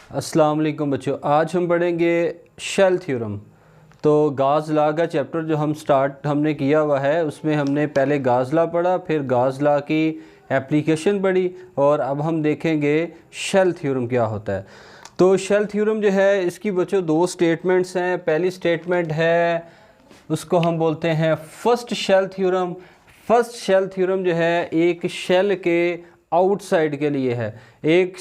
अस्सलाम वालेकुम बच्चों, आज हम पढ़ेंगे शेल थ्योरम। तो गाज़ लॉ का चैप्टर जो हमने किया हुआ है, उसमें हमने पहले गाज़ लॉ पढ़ा, फिर गाज़ लॉ की एप्लीकेशन पढ़ी और अब हम देखेंगे शेल थ्योरम क्या होता है। तो शेल थ्योरम जो है, इसकी बच्चों दो स्टेटमेंट्स हैं। पहली स्टेटमेंट है, उसको हम बोलते हैं first shell theorem. First shell theorem जो है एक शेल के आउटसाइड के लिए है। एक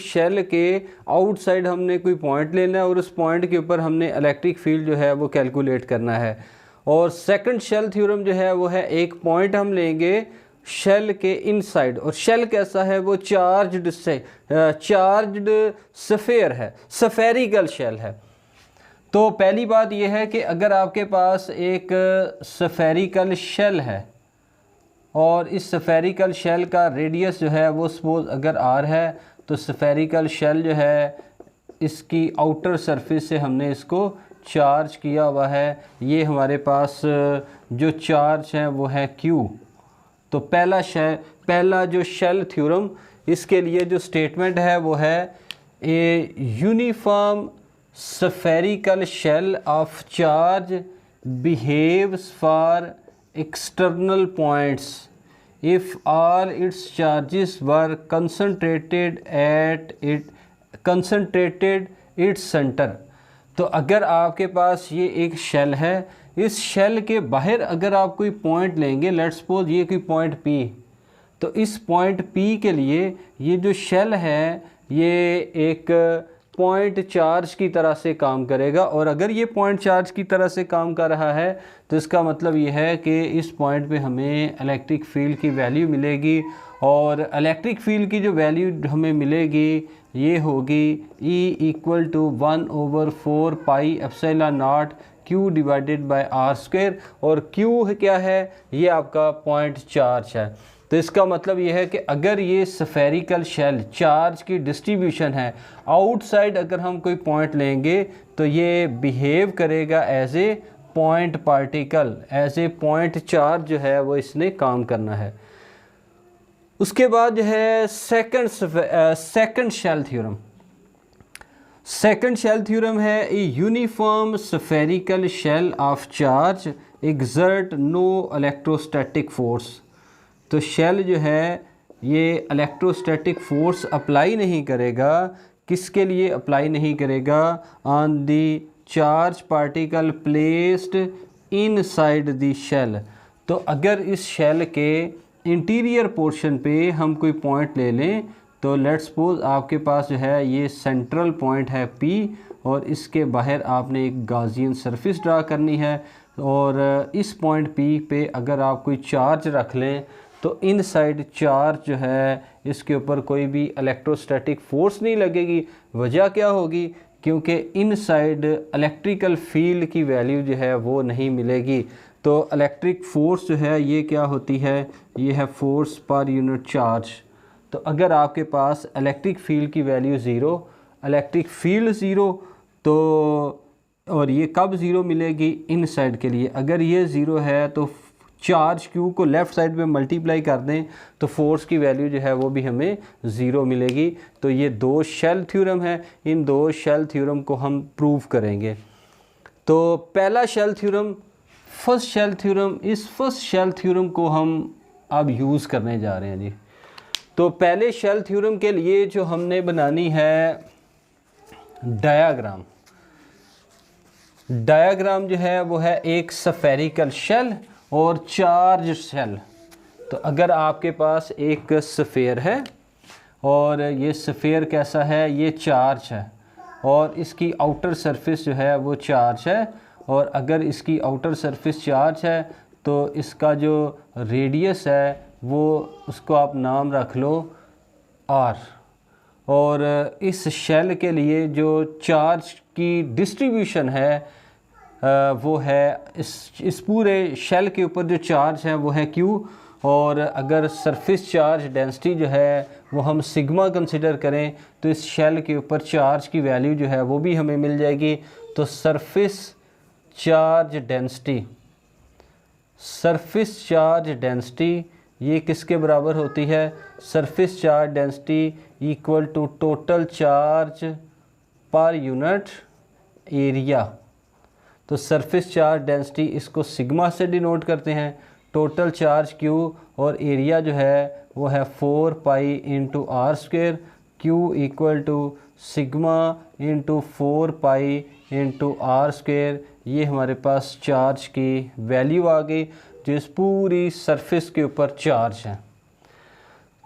शेल के आउटसाइड हमने कोई पॉइंट लेना है और उस पॉइंट के ऊपर हमने इलेक्ट्रिक फील्ड जो है वो कैलकुलेट करना है। और सेकंड शेल थ्योरम जो है वो है, एक पॉइंट हम लेंगे शेल के इनसाइड, और शेल कैसा है, वो चार्ज्ड स्फेयर है, स्फेरिकल शेल है। तो पहली बात यह है कि अगर आपके पास एक स्फेरिकल शेल है और इस स्फेरिकल शेल का रेडियस जो है वो सपोज अगर r है, तो स्फेरिकल शेल जो है इसकी आउटर सरफेस से हमने इसको चार्ज किया हुआ है। ये हमारे पास जो चार्ज है वो है Q। तो पहला जो शेल थ्योरम, इसके लिए जो स्टेटमेंट है वो है, a uniform spherical shell of charge behaves for external points if all its charges were concentrated its center। तो अगर आपके पास ये एक शेल है, इस शेल के बाहर अगर आप कोई पॉइंट लेंगे, लेट्स सपोज ये कोई पॉइंट P, तो इस पॉइंट P के लिए ये जो शेल है ये एक पॉइंट चार्ज की तरह से काम करेगा। और अगर ये पॉइंट चार्ज की तरह से काम कर रहा है तो इसका मतलब ये है कि इस पॉइंट पे हमें इलेक्ट्रिक फील्ड की वैल्यू मिलेगी, और इलेक्ट्रिक फील्ड की जो वैल्यू हमें मिलेगी ये होगी E = 1/4 pi epsilon naught Q divided bye r²। और Q क्या है, ये आपका पॉइंट चार्ज है। तो इसका मतलब ये है कि अगर ये स्फेरिकल शेल चार्ज की डिस्ट्रीब्यूशन है, आउटसाइड अगर हम कोई पॉइंट लेंगे तो ये बिहेव करेगा as a point particle, as a point charge जो है वो इसने काम करना है। उसके बाद जो है second shell theorem. Second shell theorem है, a uniform spherical shell of charge exert no electrostatic force. तो शेल जो है ये इलेक्ट्रोस्टैटिक फोर्स अप्लाई नहीं करेगा। किसके लिए अप्लाई नहीं करेगा? On the charge particle placed inside the shell. तो अगर इस शेल के इंटीरियर पोर्शन पे हम कोई पॉइंट ले लें, तो लेट्स सपोज आपके पास जो है ये सेंट्रल पॉइंट है P, और इसके बाहर आपने एक गाजियन सरफेस ड्रा करनी है, और इस पॉइंट P पे अगर आप कोई चार्ज रख लें तो इनसाइड चार्ज जो है इसके ऊपर कोई भी इलेक्ट्रोस्टैटिक फोर्स नहीं लगेगी। वजह क्या होगी? क्योंकि इनसाइड इलेक्ट्रिकल फील्ड की वैल्यू जो है वो नहीं मिलेगी। तो इलेक्ट्रिक फोर्स जो है ये क्या होती है, ये है फोर्स पर यूनिट चार्ज। तो अगर आपके पास इलेक्ट्रिक फील्ड की value zero, electric field zero, तो और ये कब ज़ीरो मिलेगी? इनसाइड के लिए। अगर ये ज़ीरो है तो चार्ज Q को लेफ़्ट साइड में मल्टीप्लाई कर दें तो फोर्स की वैल्यू जो है वो भी हमें ज़ीरो मिलेगी। तो ये दो शेल थ्योरम है, इन दो शेल थ्योरम को हम प्रूव करेंगे। तो पहला shell theorem, first shell theorem, इस फर्स्ट शेल थ्योरम को हम अब यूज़ करने जा रहे हैं जी। तो पहले शेल थ्योरम के लिए जो हमने बनानी है डायग्राम जो है वो है एक स्फेरिकल शेल और चार्ज शेल। तो अगर आपके पास एक स्फेयर है और ये स्फेयर कैसा है, ये चार्ज है, और इसकी आउटर सरफेस जो है वो चार्ज है, और अगर इसकी आउटर सरफेस चार्ज है तो इसका जो रेडियस है वो उसको आप नाम रख लो R। और इस शेल के लिए जो चार्ज की डिस्ट्रीब्यूशन है वो है, इस पूरे शेल के ऊपर जो चार्ज है वो है Q। और अगर सरफेस चार्ज डेंसिटी जो है वो हम सिग्मा कंसिडर करें तो इस शेल के ऊपर चार्ज की वैल्यू जो है वो भी हमें मिल जाएगी। तो सरफेस चार्ज डेंसिटी ये किसके बराबर होती है? Surface charge density equal to total charge per unit area. तो सरफेस चार्ज डेंसिटी इसको सिग्मा से डिनोट करते हैं, टोटल चार्ज क्यू और एरिया जो है वो है 4 pi into R square, Q equal to sigma into 4 pi into R square. ये हमारे पास चार्ज की वैल्यू आ गई जो इस पूरी सरफेस के ऊपर चार्ज है।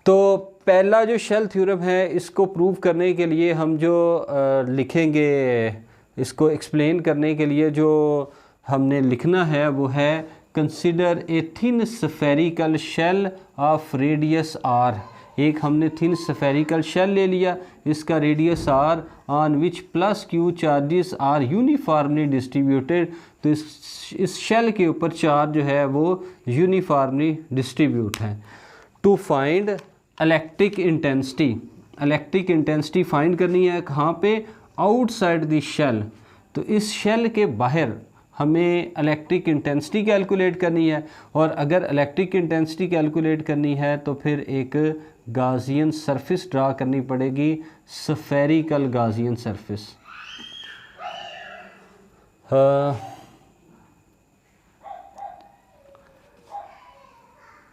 तो पहला जो शेल थ्योरम है इसको प्रूव करने के लिए हम जो लिखेंगे, इसको एक्सप्लेन करने के लिए जो हमने लिखना है वो है consider a thin spherical shell of radius R. एक हमने थिन स्फेरिकल शेल ले लिया, इसका radius R, on which plus Q charges are uniformly distributed. तो इस शेल के ऊपर चार्ज जो है वो यूनिफॉर्मली डिस्ट्रीब्यूट है। To find electric intensity, electric intensity find करनी है कहाँ पे, आउटसाइड द शेल। तो इस शेल के बाहर हमें इलेक्ट्रिक इंटेंसिटी कैलकुलेट करनी है, और अगर इलेक्ट्रिक इंटेंसिटी कैलकुलेट करनी है तो फिर एक गाउसियन सरफेस ड्रा करनी पड़ेगी, spherical Gaussian surface.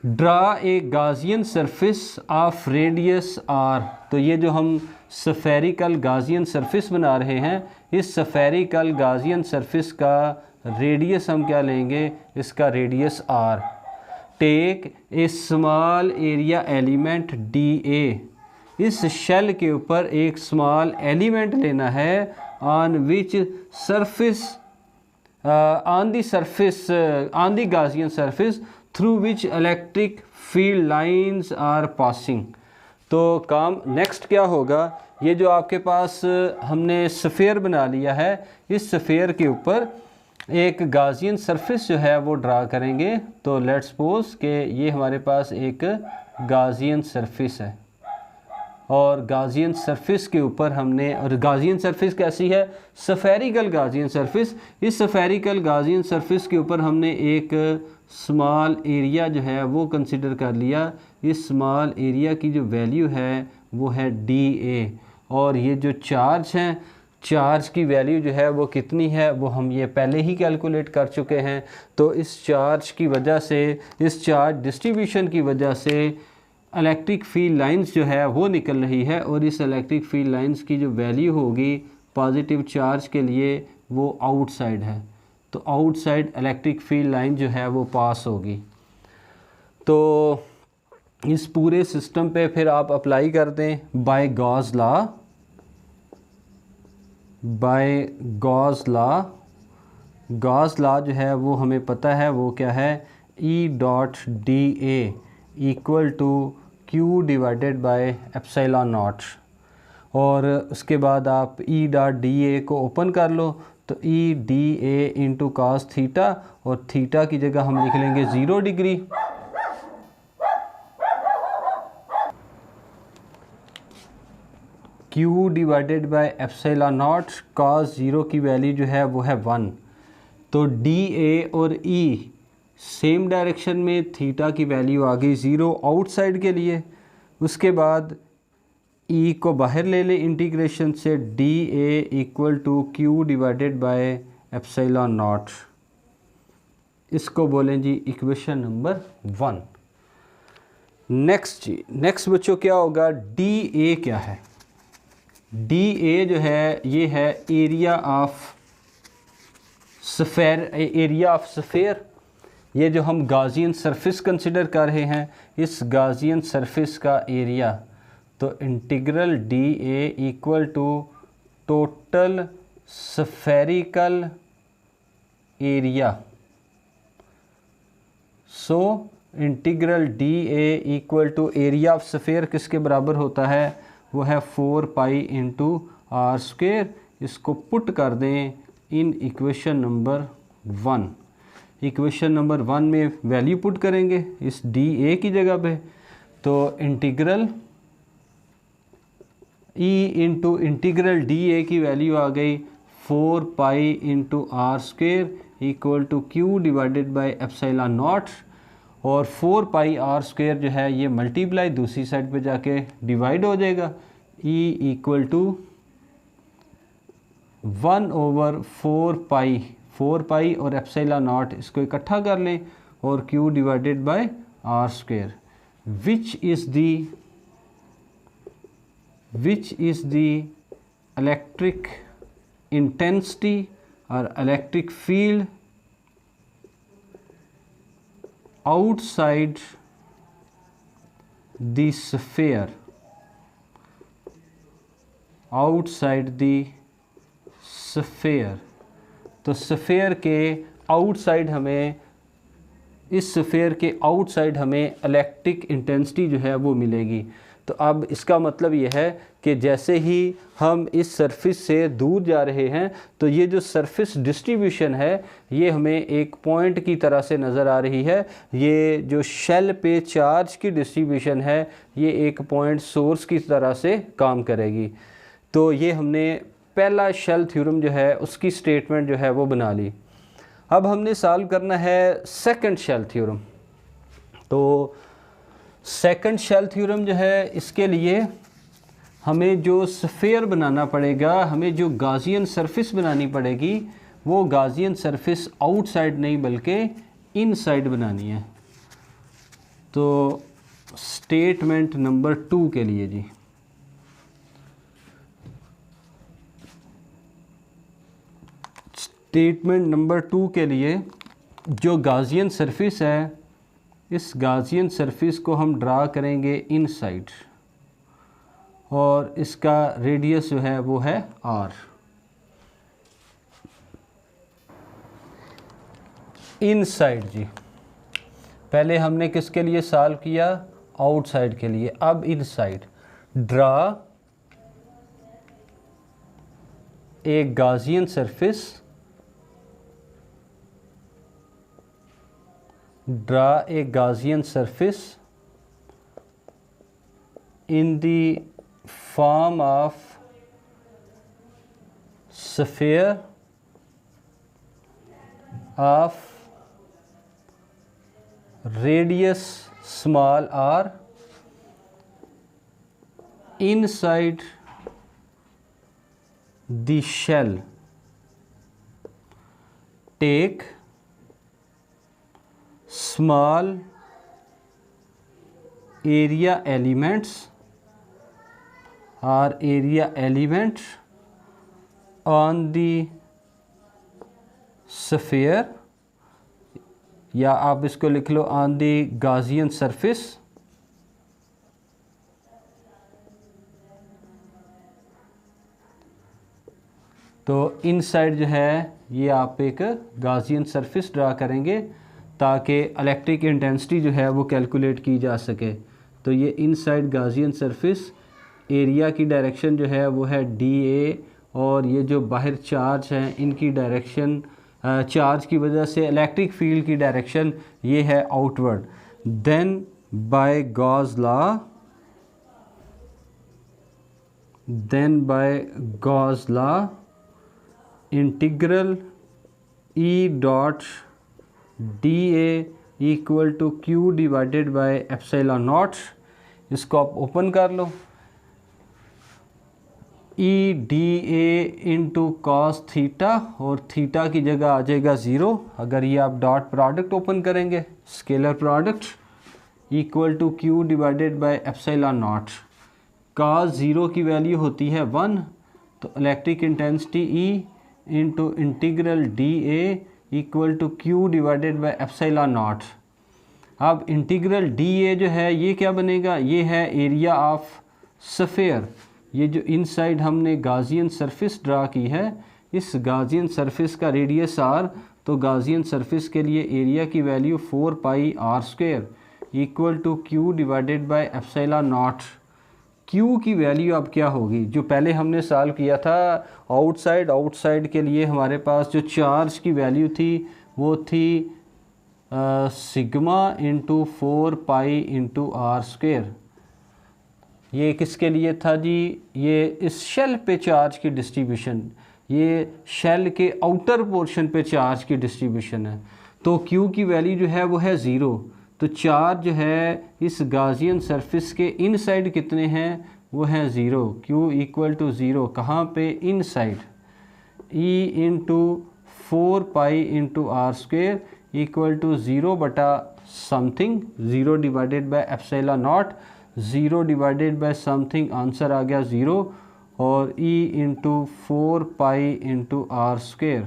Draw a Gaussian surface of radius R. तो ये जो हम स्फेरिकल गाउसियन सरफेस बना रहे हैं, इस स्फेरिकल गाउसियन सरफेस का रेडियस हम क्या लेंगे, इसका radius R. Take a small area element D A, इस शेल के ऊपर एक स्मॉल एलिमेंट लेना है on which surface on the Gaussian surface through which electric field lines are passing. तो काम नेक्स्ट क्या होगा, ये जो आपके पास हमने स्फेयर बना लिया है, इस स्फेयर के ऊपर एक गाउसियन सरफेस जो है वो ड्रा करेंगे। तो लेट्स सपोज कि ये हमारे पास एक गाउसियन सरफेस है, और गाउसियन सरफेस के ऊपर हमने, और गाउसियन सरफेस कैसी है, स्फेरिकल गाउसियन सरफेस। इस स्फेरिकल गाउसियन सरफेस के ऊपर हमने एक स्मॉल एरिया जो है वो कंसिडर कर लिया। इस स्मॉल एरिया की जो वैल्यू है वो है डी ए, और ये जो चार्ज हैं, चार्ज की वैल्यू जो है वो कितनी है वो हम ये पहले ही कैलकुलेट कर चुके हैं। तो इस चार्ज की वजह से, इस चार्ज डिस्ट्रीब्यूशन की वजह से इलेक्ट्रिक फील्ड लाइंस जो है वो निकल रही है, और इस इलेक्ट्रिक फील्ड लाइंस की जो वैल्यू होगी पॉजिटिव चार्ज के लिए वो आउटसाइड है। तो आउटसाइड इलेक्ट्रिक फील्ड लाइन जो है वो पास होगी। तो इस पूरे सिस्टम पे फिर आप अप्लाई कर दें by Gauss law. By Gauss law जो है वो हमें पता है वो क्या है, E dot D A equal to Q divided by epsilon naught. और उसके बाद आप ई डॉट डी ए को ओपन कर लो, तो E D A into cos theta, और थीटा की जगह हम लिख लेंगे 0 degree. Q divided by epsilon naught, cos 0 की वैल्यू जो है वो है 1। तो डी ए और E सेम डायरेक्शन में, थीटा की वैल्यू आ गई 0 आउटसाइड के लिए। उसके बाद E को बाहर ले ले इंटीग्रेशन से, D A equal to Q divided by epsilon naught. इसको बोलें जी इक्वेशन नंबर 1। नेक्स्ट जी, नेक्स्ट बच्चों क्या होगा, डी ए क्या है। डी ए जो है ये है एरिया ऑफ स्फेयर। ये जो हम गाउसियन सरफेस कंसिडर कर रहे हैं, इस गाउसियन सरफेस का एरिया। तो integral D A equal to total spherical area. So integral D A equal to area of sphere किसके बराबर होता है, वो है 4 पाई इंटू आर स्क्वेयर। इसको पुट कर दें in equation number 1। Equation number 1 में वैल्यू पुट करेंगे इस डी ए की जगह पे। तो integral E into integral D A की वैल्यू आ गई 4 pi into R square equal to Q divided by epsilon naught. और 4 पाई आर स्क्वायर जो है ये मल्टीप्लाई दूसरी साइड पे जाके डिवाइड हो जाएगा। E इक्वल टू 1/4 पाई और एप्सिलॉन नॉट, इसको इकट्ठा कर लें, और Q divided by R square, which is the electric intensity और electric field outside the sphere, तो स्फेयर के आउटसाइड हमें, इस स्फेयर के आउटसाइड हमें इलेक्ट्रिक इंटेंसिटी जो है वो मिलेगी। तो अब इसका मतलब ये है कि जैसे ही हम इस सरफेस से दूर जा रहे हैं तो ये जो सरफेस डिस्ट्रीब्यूशन है ये हमें एक पॉइंट की तरह से नज़र आ रही है। ये जो शेल पे चार्ज की डिस्ट्रीब्यूशन है ये एक पॉइंट सोर्स की तरह से काम करेगी। तो ये हमने पहला शेल थ्योरम जो है उसकी स्टेटमेंट जो है वो बना ली। अब हमने सॉल्व करना है सेकंड शेल थ्योरम। तो सेकंड शेल थ्योरम जो है इसके लिए हमें जो स्फेयर बनाना पड़ेगा, हमें जो गाउसियन सरफेस बनानी पड़ेगी, वो गाउसियन सरफेस आउटसाइड नहीं बल्कि इनसाइड बनानी है। तो स्टेटमेंट नंबर 2 के लिए जी, स्टेटमेंट नंबर 2 के लिए जो गाउसियन सरफेस है, इस गाउसियन सरफेस को हम ड्रा करेंगे इनसाइड और इसका रेडियस जो है वो है r। इनसाइड जी, पहले हमने किसके लिए सॉल्व किया, आउटसाइड के लिए। अब inside, draw a Gaussian surface, draw a Gaussian surface in the form of sphere of radius small r inside the shell. Take small area elements or area element on the sphere, या आप इसको लिख लो on the Gaussian surface, तो inside जो है ये आप एक गाउसियन सरफेस ड्रा करेंगे ताकि इलेक्ट्रिक इंटेंसिटी जो है वो कैलकुलेट की जा सके। तो ये इनसाइड गाउसियन सरफेस, एरिया की डायरेक्शन जो है वो है DA, और ये जो बाहर चार्ज हैं इनकी डायरेक्शन, चार्ज की वजह से इलेक्ट्रिक फील्ड की डायरेक्शन ये है outward. Then by Gauss law integral E dot DA equal to Q divided by epsilon naught, इसको आप ओपन कर लो। EDA इंटू कॉस थीटा, और थीटा की जगह आ जाएगा 0 अगर ये आप डॉट प्रोडक्ट ओपन करेंगे, scalar product equal to Q divided by epsilon naught. Cos 0 की वैल्यू होती है 1, तो electric intensity E into integral DA equal to Q divided by epsilon not. अब इंटीग्रल DA जो है ये क्या बनेगा, ये है एरिया ऑफ स्फीयर। ये जो इनसाइड हमने गाउसियन सरफेस ड्रा की है, इस गाउसियन सरफेस का रेडियस r, तो गाउसियन सरफेस के लिए एरिया की value 4 pi r square equal to Q divided by epsilon naught. Q की वैल्यू अब क्या होगी, जो पहले हमने सॉल्व किया था आउटसाइड के लिए हमारे पास जो चार्ज की वैल्यू थी वो थी sigma into 4 pi into r square. ये किसके लिए था जी, ये इस शेल पे चार्ज की डिस्ट्रीब्यूशन, ये शेल के आउटर पोर्शन पे चार्ज की डिस्ट्रीब्यूशन है। तो Q की वैल्यू जो है वो है 0, तो चार्ज है इस गाजियन सरफेस के इनसाइड कितने हैं, वो हैं 0, Q इक्वल टू 0, कहाँ पे, inside, E into 4 pi into R square equal to 0 बटा something, 0 divided by epsilon naught, 0 divided by something, answer आ गया 0, और E into 4 pi into R square.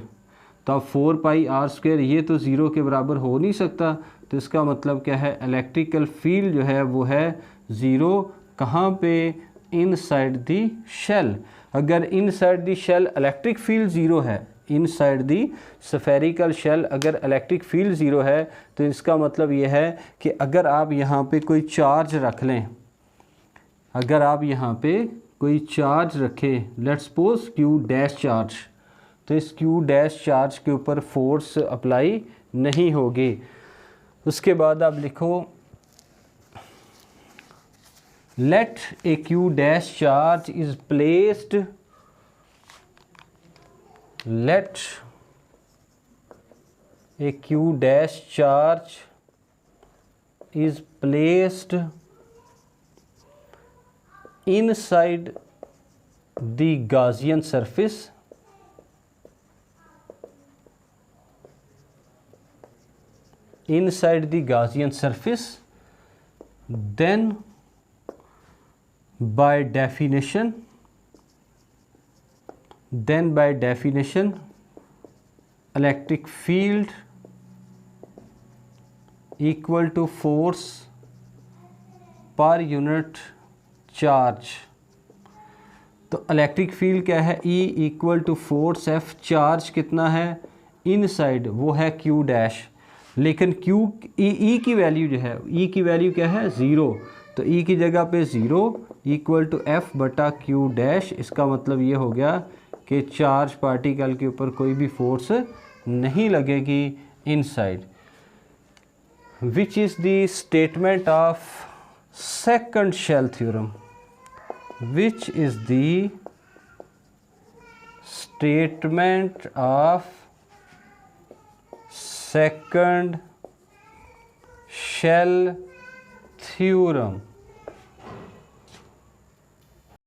तो अब 4 पाई आर स्क्वेयर ये तो 0 के बराबर हो नहीं सकता, तो इसका मतलब क्या है, इलेक्ट्रिकल फील्ड जो है वो है 0, कहाँ पे, इनसाइड दी शेल। अगर inside the shell electric field 0 है, इनसाइड दी स्फेरिकल शेल अगर इलेक्ट्रिक फील्ड 0 है, तो इसका मतलब ये है कि अगर आप यहाँ पे कोई चार्ज रख लें, अगर आप यहाँ पे कोई चार्ज रखें, let's suppose Q dash charge, तो इस Q डैश चार्ज के ऊपर फोर्स अप्लाई नहीं होगी। उसके बाद आप लिखो let a Q dash charge is placed, let a Q dash charge is placed inside the Gaussian surface, inside the Gaussian surface, then by definition electric field equal to force per unit charge. तो electric field क्या है, E equal to force F, charge कितना है inside, वो है Q dash, लेकिन E की वैल्यू जो है, E की वैल्यू क्या है 0, तो E की जगह पे 0 इक्वल टू F बटा Q डैश। इसका मतलब ये हो गया कि चार्ज पार्टिकल के ऊपर कोई भी फोर्स नहीं लगेगी inside, which is the statement of second shell theorem, which is the statement of second shell theorem।